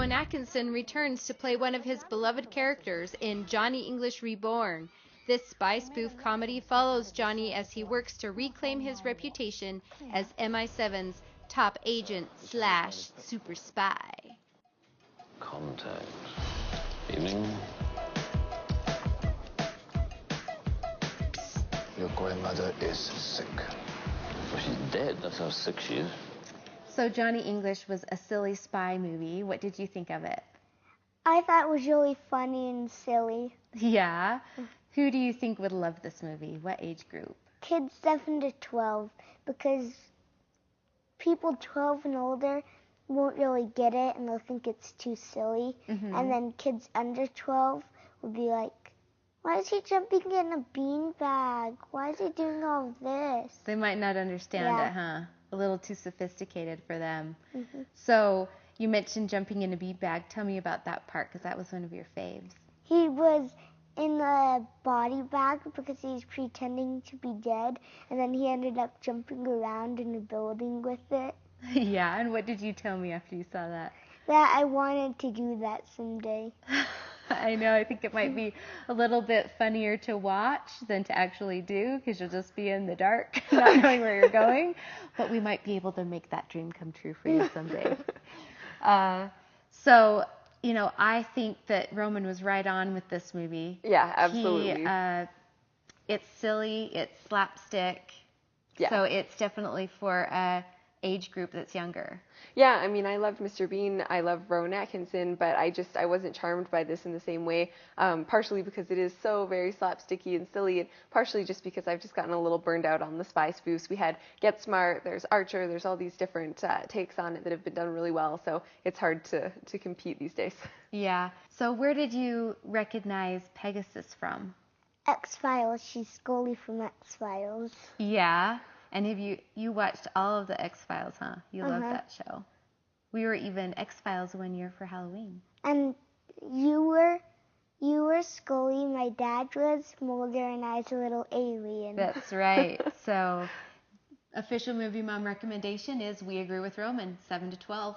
Rowan Atkinson returns to play one of his beloved characters in Johnny English Reborn. This spy spoof comedy follows Johnny as he works to reclaim his reputation as MI7's top agent / super spy. Contact. Evening. Your grandmother is sick. Well, she's dead. That's how sick she is. So Johnny English was a silly spy movie. What did you think of it? I thought it was really funny and silly. Yeah? Who do you think would love this movie? What age group? Kids 7 to 12, because people 12 and older won't really get it and they'll think it's too silly. Mm-hmm. And then kids under 12 will be like, why is he jumping in a beanbag? Why is he doing all this? They might not understand Yeah. it, huh? A little too sophisticated for them. Mm-hmm. So you mentioned jumping in a beanbag. Tell me about that part, because that was one of your faves. He was in a body bag because he's pretending to be dead, and then he ended up jumping around in a building with it. Yeah, and what did you tell me after you saw that? That I wanted to do that someday. I know, I think it might be a little bit funnier to watch than to actually do, because you'll just be in the dark, not knowing where you're going. But we might be able to make that dream come true for you someday. So, you know, I think that Roman was right on with this movie. Yeah, absolutely. It's silly, it's slapstick, Yeah. so it's definitely for a age group that's younger. Yeah, I mean, I loved Mr. Bean, I love Rowan Atkinson, but I wasn't charmed by this in the same way, partially because it is so very slapsticky and silly, and partially just because I've just gotten a little burned out on the spy spoofs. We had Get Smart, there's Archer, there's all these different takes on it that have been done really well, so it's hard to compete these days. Yeah. So where did you recognize Pegasus from? X-Files, she's Scully from X-Files. Yeah. And have you watched all of the X-Files, huh? You love that show. We were even X-Files one year for Halloween. And you were Scully, my dad was Mulder, and I was a little alien. That's right. So official movie mom recommendation is We Agree with Roman, 7 to 12.